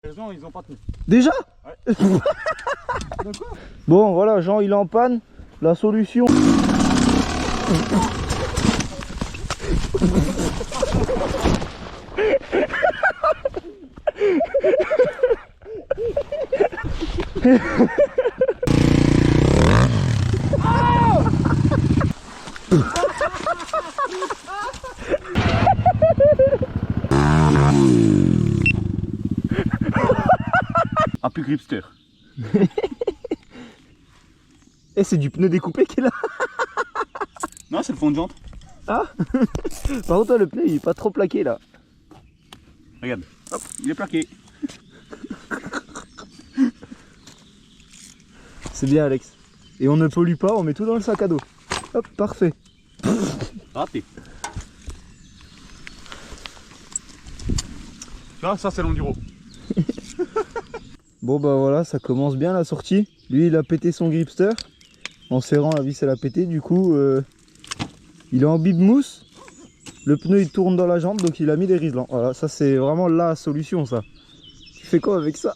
Jean, ils ont pas tenu. Déjà? Ouais. Bon voilà, Jean il est en panne. La solution. Ah, plus gripster. Et c'est du pneu découpé qui est là. Non, c'est le fond de jante. Ah. Par contre le pneu il est pas trop plaqué là. Regarde, hop, il est plaqué. C'est bien Alex. Et on ne pollue pas, on met tout dans le sac à dos. Hop, parfait. Raté. Tu vois, ça c'est l'enduro. Bon bah voilà, ça commence bien la sortie. Lui il a pété son gripster. En serrant la vis elle a pété, du coup il est en bib mousse. Le pneu il tourne dans la jambe donc il a mis des riselants. Voilà, ça c'est vraiment la solution ça. Tu fais quoi avec ça?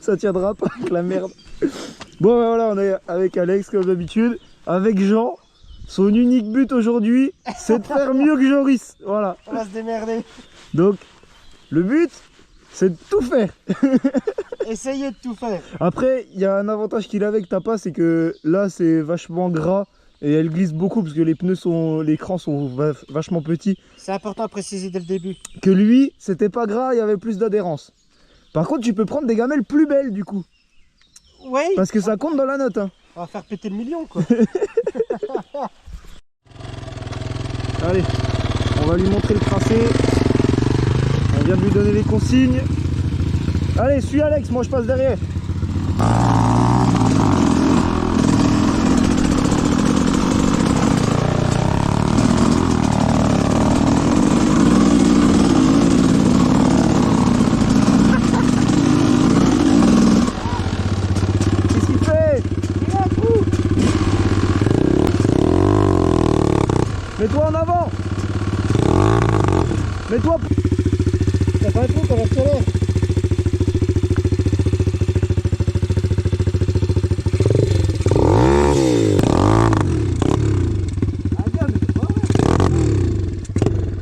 Ça tiendra pas avec la merde. Bon bah voilà, on est avec Alex comme d'habitude. Avec Jean, son unique but aujourd'hui c'est de faire mieux que Joris. Voilà. On va se démerder. Donc le but c'est de tout faire. Essayez de tout faire. Après, il y a un avantage qu'il a avec ta pas, c'est que là c'est vachement gras et elle glisse beaucoup parce que les pneus sont, les crans sont vachement petits. C'est important à préciser dès le début. Que lui, c'était pas gras, il y avait plus d'adhérence. Par contre, tu peux prendre des gamelles plus belles du coup, Oui. parce que ça compte dans la note. Hein. On va faire péter le million quoi. Allez, on va lui montrer le tracé. On vient de lui donner les consignes. Allez, suis Alex, moi je passe derrière. Qu'est-ce qu'il fait? Mets-toi en avant. Mets-toi. T'as pas un truc, on accélère.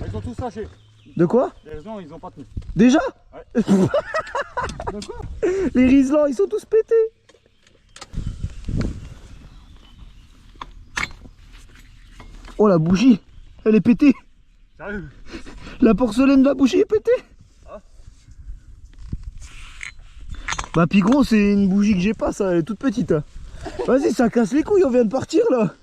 Ils ont tous lâché. De quoi? Les raisons, ils ont pas tenu. Déjà? Ouais. De quoi? Les riselants, ils sont tous pétés. Oh la bougie, elle est pétée. Sérieux? La porcelaine de la bougie est pétée. Ah. Bah puis gros, c'est une bougie que j'ai pas, ça, elle est toute petite. Hein. Vas-y, ça casse les couilles, on vient de partir là.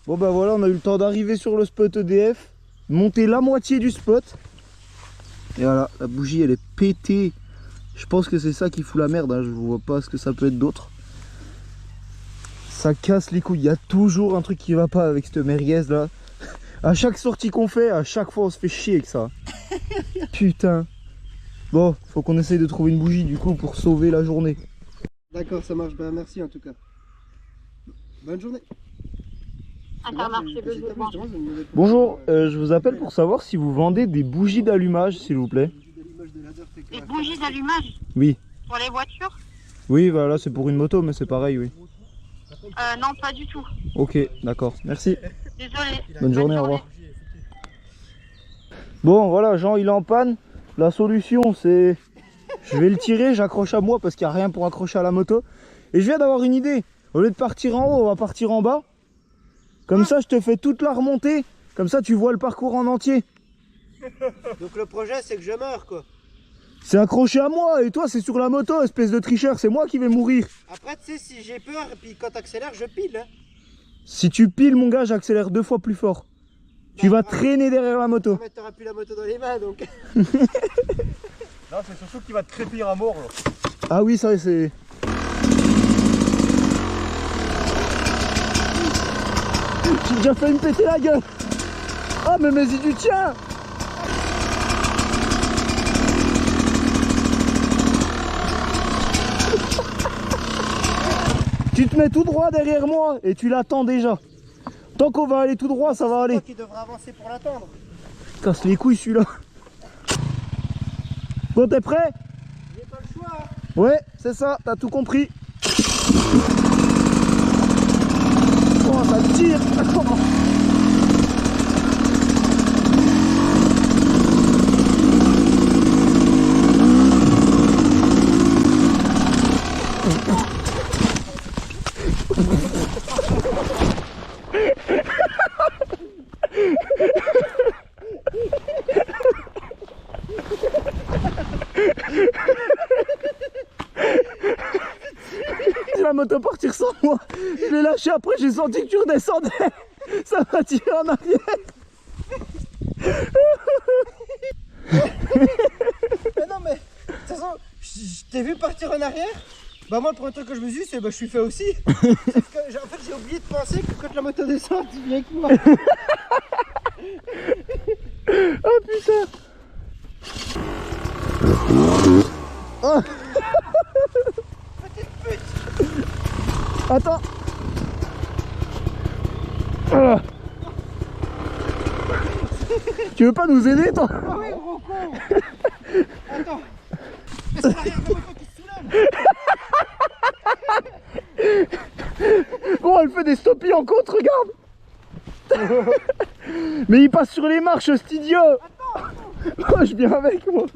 Bon bah voilà, on a eu le temps d'arriver sur le spot EDF, monter la moitié du spot. Et voilà, la bougie elle est pétée. Je pense que c'est ça qui fout la merde, hein. Je vois pas ce que ça peut être d'autre. Ça casse les couilles, il y a toujours un truc qui va pas avec cette merguez là. À chaque sortie qu'on fait, à chaque fois on se fait chier avec ça. Putain. Bon, faut qu'on essaye de trouver une bougie du coup pour sauver la journée. D'accord, ça marche. Ben, merci en tout cas. Bonne journée. Intermarché de Jouvent. Bonjour, je vous appelle pour savoir si vous vendez des bougies d'allumage s'il vous plaît. Des bougies d'allumage Oui. pour les voitures? Oui, voilà, c'est pour une moto, mais c'est pareil, oui. Non, pas du tout. Ok, d'accord, merci. Désolé. Bonne journée, au revoir. Bon, voilà, Jean, il est en panne. La solution, c'est... Je vais le tirer, j'accroche à moi parce qu'il n'y a rien pour accrocher à la moto. Et je viens d'avoir une idée. Au lieu de partir en haut, on va partir en bas. Comme ça, je te fais toute la remontée. Comme ça, tu vois le parcours en entier. Donc le projet c'est que je meurs quoi. C'est accroché à moi et toi, c'est sur la moto, espèce de tricheur. C'est moi qui vais mourir. Après tu sais si j'ai peur et puis quand t'accélères je pile hein. Si tu piles, mon gars, j'accélère 2 fois plus fort. Tu vas traîner derrière la moto. Mais t'auras plus la moto dans les mains donc. Là, c'est surtout qu'il va te crépir à mort. Là. Ah oui, ça c'est... J'ai déjà failli me péter la gueule. Ah mais y du tien. Tu te mets tout droit derrière moi et tu l'attends déjà. Tant qu'on va aller tout droit, ça va aller. Toi qui devrais avancer pour l'attendre. Casse les couilles celui-là. Bon, t'es prêt? J'ai pas le choix. Hein. Ouais, c'est ça, t'as tout compris. Oh, ça tire. La moto partir sans moi. Je l'ai lâché après, j'ai senti que tu redescendais. Ça m'a tiré en arrière. Mais non, mais de toute façon, je t'ai vu partir en arrière. Bah, moi, le premier truc que je me suis dit, c'est bah, je suis fait aussi. Sauf que, en fait, j'ai oublié de penser que quand la moto descend, tu viens avec moi. Oh putain. Oh. Petite pute. Attends. Ah. Tu veux pas nous aider toi? Ah oui, gros con. Attends. Mais c'est l'arrière de la moto qui se soulève. Bon, elle fait des stoppies en côte, regarde. Mais il passe sur les marches, cet idiot. Attends. Oh, je viens avec moi.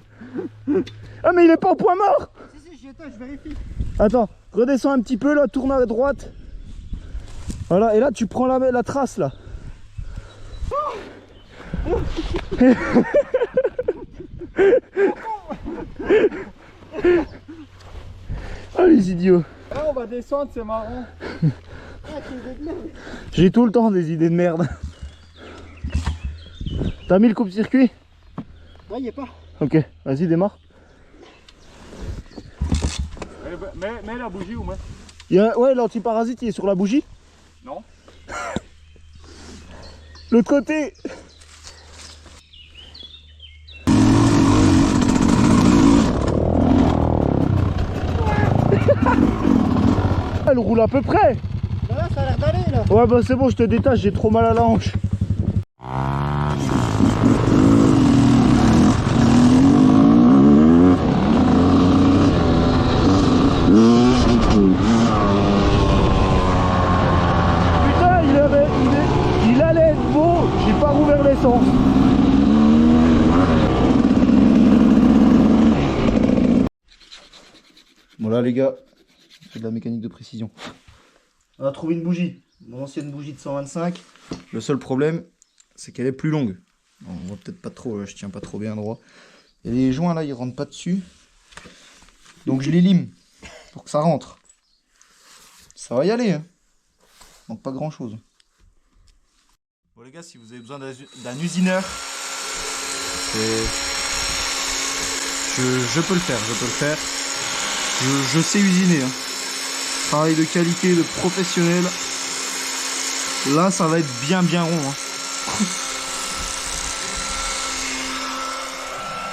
Ah mais il est pas au point mort. Si, j'y étais, je vérifie. Attends, redescends un petit peu là, tourne à droite. Voilà, et là tu prends la trace là. Ah les idiots. Là, on va descendre, c'est marrant. Ah, quelle idée de merde. J'ai tout le temps des idées de merde. T'as mis le coupe-circuit? Ouais, y est pas. Ok, vas-y démarre. Mets la bougie ou moi? Ouais, l'antiparasite il est sur la bougie. Non. L'autre côté. Elle roule à peu près. Bah là, ça a l'air d'aller là. Ouais bah c'est bon, je te détache, j'ai trop mal à la hanche. Putain, il allait être beau, j'ai pas rouvert l'essence. Bon là les gars, c'est de la mécanique de précision. On a trouvé une bougie, mon ancienne bougie de 125. Le seul problème, c'est qu'elle est plus longue. Bon, on voit peut-être pas trop, je tiens pas trop bien droit. Et les joints là, ils rentrent pas dessus. Donc je les lime pour que ça rentre. Ça va y aller, hein. Donc pas grand chose. Bon les gars, si vous avez besoin d'un usineur, je peux le faire, je sais usiner, hein. Travail de qualité, de professionnel. Là, ça va être bien rond. Hein.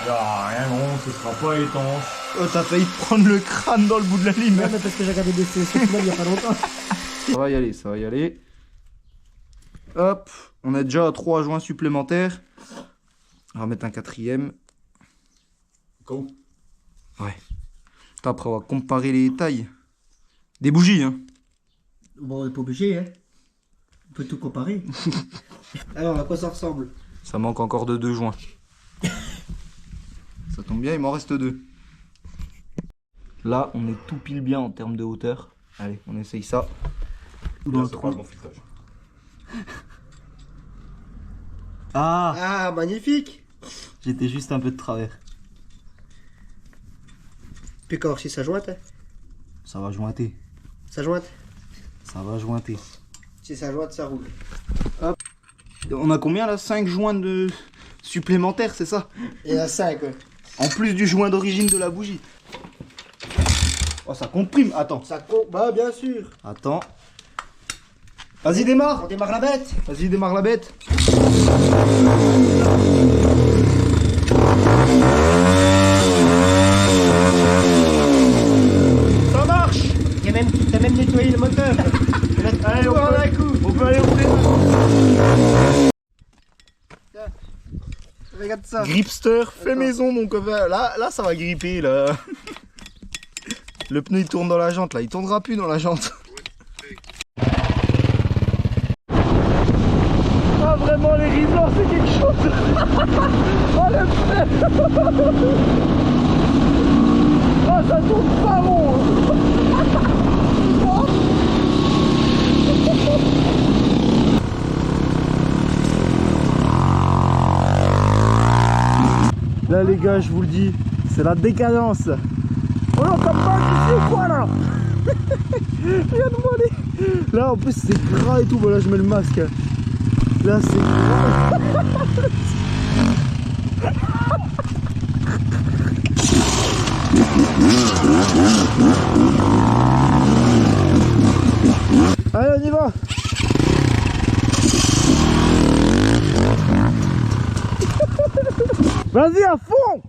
Y'a rien rond, ce sera pas étanche. Oh, t'as failli prendre le crâne dans le bout de la lime. Ouais, mais parce que j'ai regardé des sélections finales il y a pas longtemps. Ça va y aller, ça va y aller. Hop, on est déjà à 3 joints supplémentaires. On va mettre un 4e. Go. Ouais. Après, on va comparer les tailles. Des bougies, hein. Bon, on est pas obligé, hein. On peut tout comparer. Alors, à quoi ça ressemble? Ça manque encore de 2 joints. Ça tombe bien, il m'en reste 2. Là, on est tout pile bien en termes de hauteur. Allez, on essaye ça. Dans le trou. Mon filtrage. Ah, Ah, magnifique. j'étais juste un peu de travers. Puis quand si ça jointe, hein. Ça va jointer. Ça jointe. Ça va jointer. Si ça jointe, ça roule. On a combien là? 5 joints de supplémentaires, c'est ça? Il y en a 5, ouais. En plus du joint d'origine de la bougie. Oh, ça comprime. Attends. Ça compte. Bah, bien sûr. Attends. Vas-y, démarre. On démarre la bête. Vas-y, démarre la bête. Ça marche. T'as même nettoyé le moteur. Regarde ça. Gripster fait Attends. maison mon copain. Là ça va gripper là. Le pneu il tourne dans la jante là, il tournera plus dans la jante. Ah vraiment les risors c'est quelque chose. Oh le pneu. Ah ça tourne pas rond. Là les gars je vous le dis, c'est la décadence. Oh non t'as pas c'est quoi là. Regarde-moi les... Là en plus c'est gras et tout, voilà je mets le masque. Là c'est gras. Allez on y va. Vas-y à fond.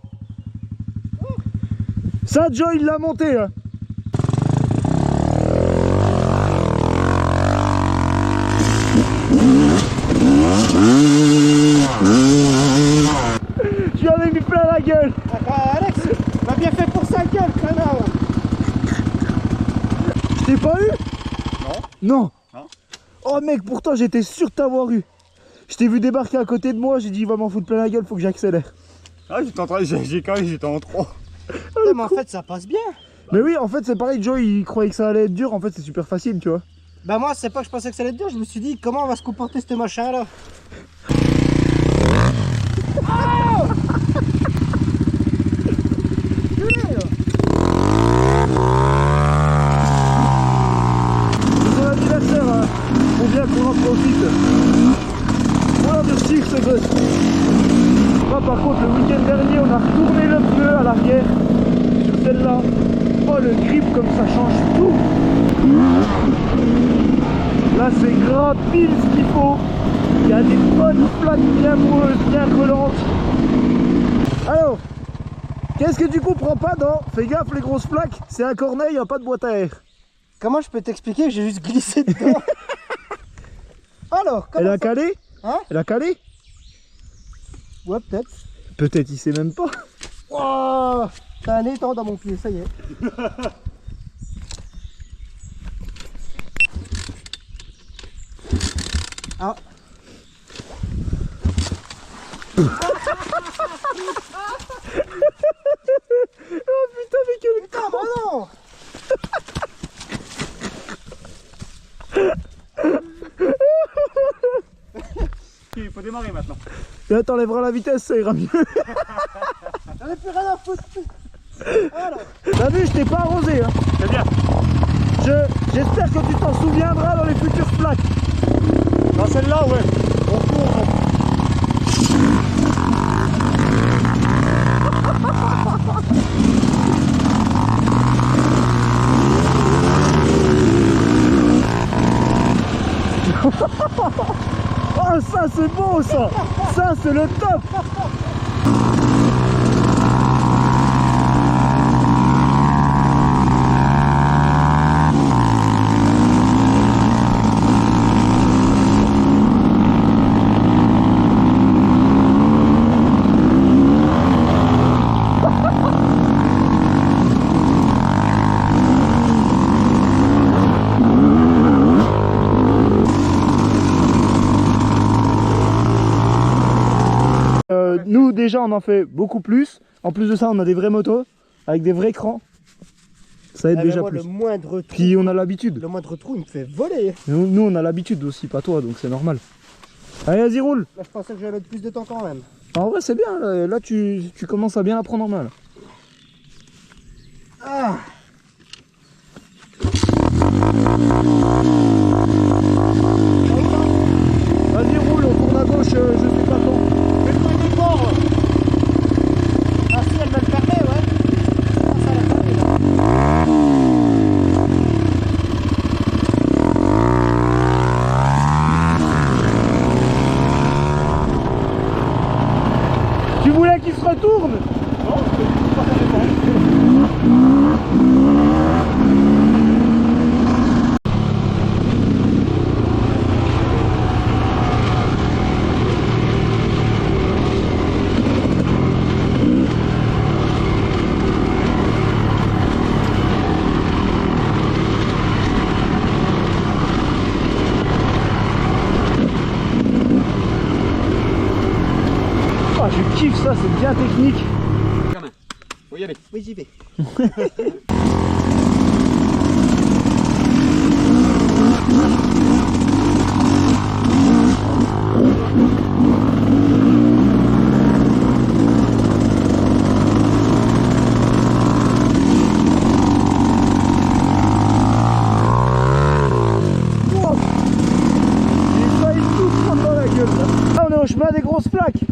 Ça Joe il l'a monté là. Tu avais mis plein la gueule. Alex, m'a bien fait pour sa gueule, connard. Je t'ai pas eu? Non. Non. Oh mec, pourtant j'étais sûr de t'avoir eu. Je t'ai vu débarquer à côté de moi, j'ai dit il va m'en foutre plein la gueule, faut que j'accélère. Ah, j'étais en train, j'ai quand même, j'étais en 3. Ouais, mais en fait, ça passe bien. Mais oui, en fait c'est pareil, Joe il croyait que ça allait être dur, en fait c'est super facile, tu vois. Bah moi, c'est pas que je pensais que ça allait être dur, je me suis dit comment on va se comporter ce machin là. C'est son anniversaire, hein. Faut bien qu'on en profite. On va endurcir ce gosse. Moi par contre le week-end dernier on a retourné le pneu à l'arrière sur celle-là. Oh le grip comme ça change tout. Là c'est gras pile ce qu'il faut. Il y a des bonnes plaques bien moueuses, bien collantes. Alors, qu'est-ce que du coup prends pas dans? Fais gaffe les grosses plaques, c'est un cornet, il n'y a pas de boîte à air. Comment je peux t'expliquer? J'ai juste glissé dedans. Alors, Elle comment a ça... calé? Hein? Elle a calé? Ouais, peut-être. Peut-être il sait même pas. Oh, t'as un étang dans mon pied, ça y est. Ah. Oh putain mais quel Putain, bah non. Il faut démarrer maintenant. Là t'enlèveras la vitesse, ça ira mieux. J'en ai plus rien à foutre. Alors. T'as vu, je t'ai pas arrosé hein. C'est bien. J'espère que tu t'en souviendras dans les futures plaques. Dans celle-là, ouais. On court. Oh ça c'est beau ça. Ça c'est le top. Nous déjà on en fait beaucoup plus. En plus de ça on a des vraies motos avec des vrais crans. Ça aide Ah, mais déjà moi, plus. le moindre trou, Puis on a l'habitude. le moindre trou, il me fait voler. Nous on a l'habitude aussi, pas toi, donc c'est normal. Allez vas-y roule. Là, je pensais que j'allais mettre plus de temps quand même. En vrai c'est bien, là tu commences à bien la prendre en main. Là. Ah. Vas-y roule, on tourne à gauche, je suis pas ton. Fais-le des bords. Ah si, elle va le fermer, ouais. Ah, ça l'a fermé, là. Tu voulais qu'il se retourne? Je kiffe ça, c'est bien technique. Faut y aller. Oui, j'y vais. J'ai failli tout prendre dans la gueule là. Ah, on est au chemin des grosses flaques.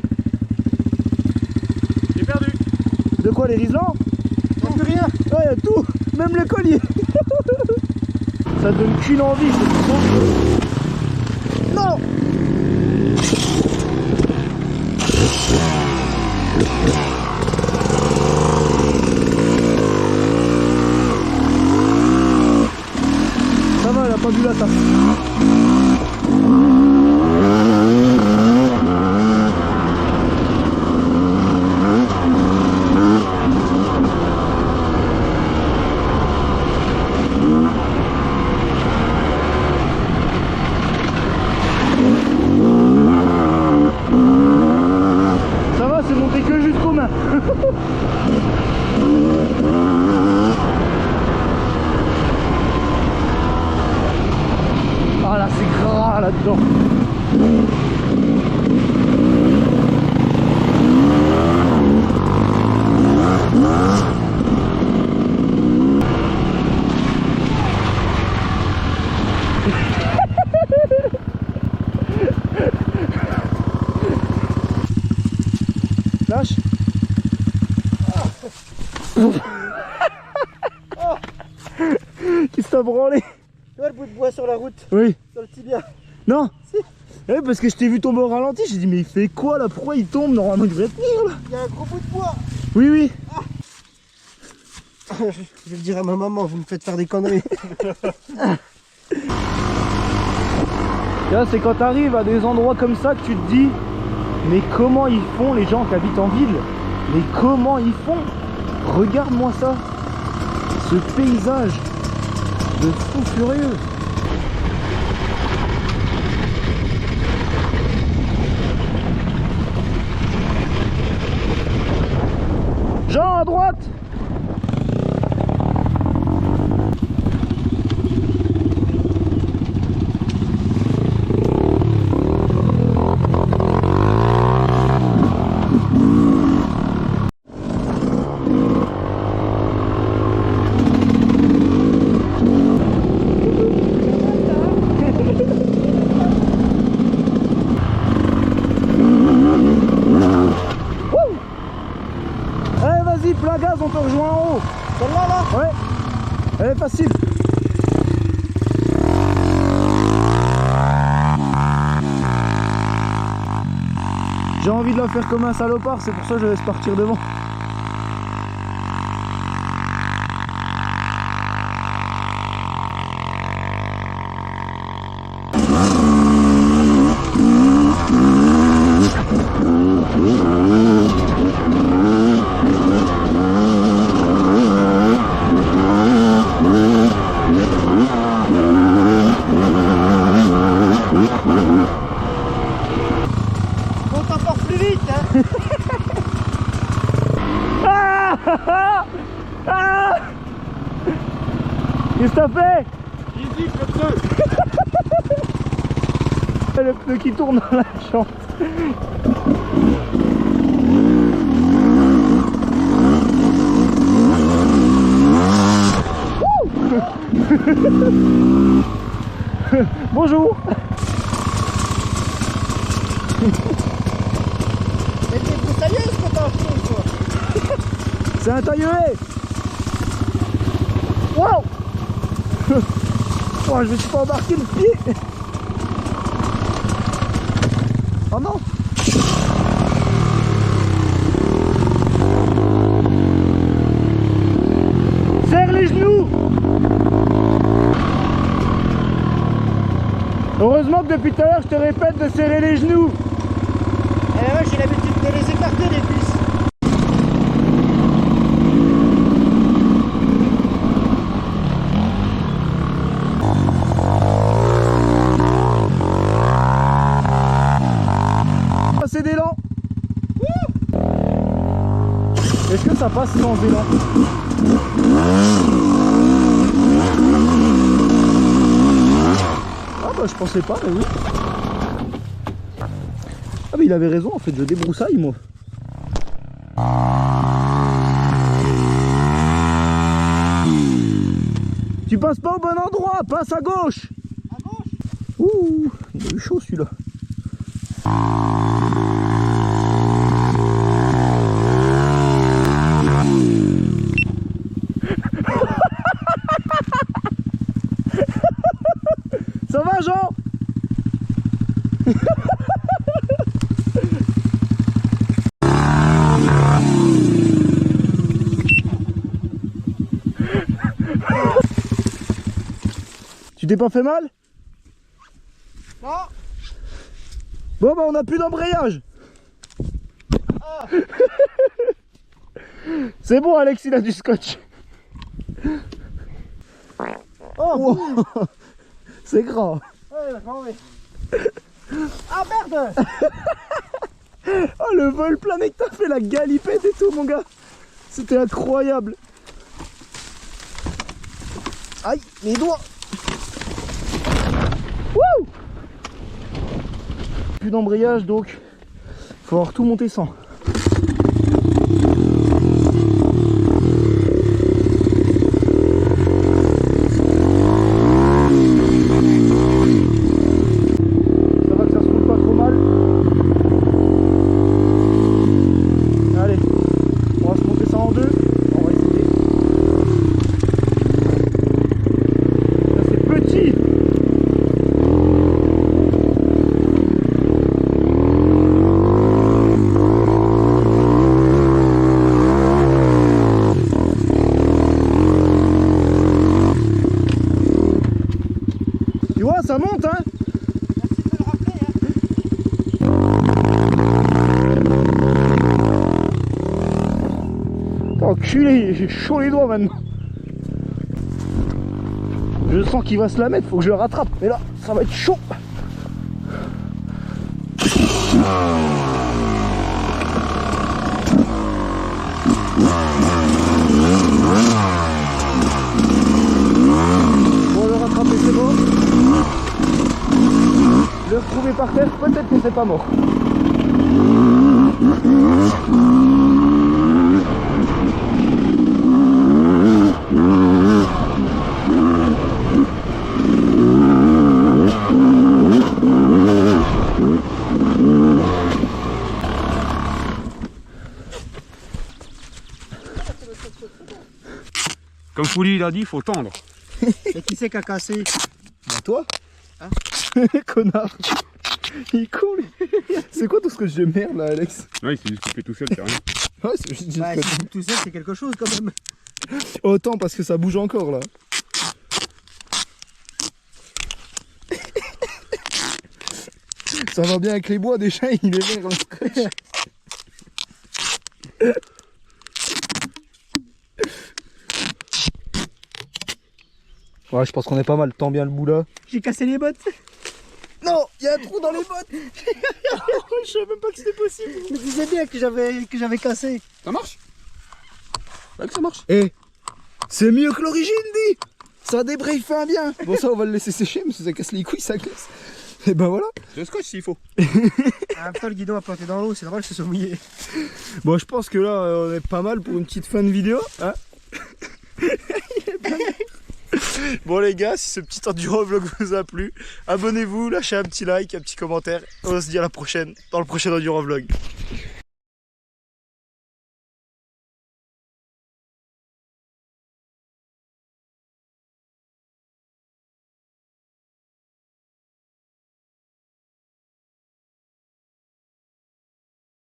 J'ai perdu. De quoi, les riselants? Y'a plus rien. Ouais, y a tout, même le collier. Ça donne qu'une envie, c'est trop. Non. Ça va, elle a pas bu la tasse. Ça va, c'est monté que jusqu'aux mains. Ah là, c'est gras là-dedans. Lâche. Qu'est-ce que t'as branlé? Tu vois le bout de bois sur la route, Oui. sur le tibia. Non. Si. Ouais, parce que je t'ai vu tomber au ralenti, j'ai dit mais il fait quoi là? Pourquoi il tombe? Normalement il devrait tenir là. Il y a un gros bout de bois. Oui, oui. Je vais le dire à ma maman, vous me faites faire des conneries. Là, c'est quand t'arrives à des endroits comme ça que tu te dis mais comment ils font les gens qui habitent en ville? Mais comment ils font? Regarde-moi ça. Ce paysage de fou furieux. Jean, à droite. Allez, vas-y, plein gaz, on te rejoint en haut. Celle-là, là. Ouais, elle est facile. J'ai envie de la faire comme un salopard, c'est pour ça que je laisse partir devant. Monte encore plus vite, hein. Ah ah. Qu'est-ce que t'as fait? Easy, le pneu. Le pneu qui tourne dans la jante. Bonjour. Mais t'es broussailleuse que t'as acheté, quoi. C'est un tailleué. Wow. Oh, je me suis pas embarqué le pied. Oh non. Serre les genoux. Heureusement que depuis tout à l'heure je te répète de serrer les genoux. Eh ouais, j'ai l'habitude de les écarter, les cuisses. Passer d'élan. Est-ce que ça passe sans élan? Ah bah je pensais pas, mais oui. Ah mais il avait raison, en fait, je débroussaille moi. Tu passes pas au bon endroit, passe à gauche. À gauche. Ouh, il a eu chaud celui-là. Ça va Jean? Tu t'es pas fait mal? Non. Bon bah on a plus d'embrayage. Ah. C'est bon Alex, il a du scotch. Oh, Wow. C'est grand. ouais, d'accord, mais... Ah merde. Oh le vol plané que t'as fait, la galipette et tout mon gars. C'était incroyable. Aïe, mes doigts. Wouh. Plus d'embrayage donc faut avoir tout monté sans. Ça va que ça se roule pas trop mal. Allez, on va se monter ça en deux. On va essayer. Là c'est petit. Tu vois, ça monte hein. Enculé, j'ai chaud les doigts maintenant. Je sens qu'il va se la mettre, faut que je le rattrape. Mais là, ça va être chaud. Bon, le rattraper c'est bon. Le retrouver par terre, peut-être que c'est pas mort. Comme Fouli il a dit, il faut tendre. Et qui c'est qui a cassé? Bah toi Hein? Connard. Il est con lui. C'est quoi tout ce que je merde là Alex? Non, il s'est juste coupé tout seul, c'est rien. Ouais c'est juste Bah, tout seul, c'est quelque chose quand même. autant parce que ça bouge encore là. Ça va bien avec les bois déjà, il est vert le scotch. Ouais, je pense qu'on est pas mal. Tends bien le bout là. J'ai cassé les bottes. Non, il y a un trou dans les bottes. Je savais même pas que c'était possible. Mais tu sais bien que j'avais cassé. Ça marche? Bah que ça marche. Eh, c'est mieux que l'origine, dit. Ça débraye fin bien. Bon ça, on va le laisser sécher, mais si ça casse les couilles, ça glisse. Et ben voilà. C'est le scotch s'il faut. En même temps, le guidon a planté dans l'eau, c'est normal que ce soit mouillé. Bon, je pense que là, on est pas mal pour une petite fin de vidéo. Hein. Bon les gars, si ce petit enduro vlog vous a plu, abonnez-vous, lâchez un petit like, un petit commentaire. On se dit à la prochaine dans le prochain enduro vlog.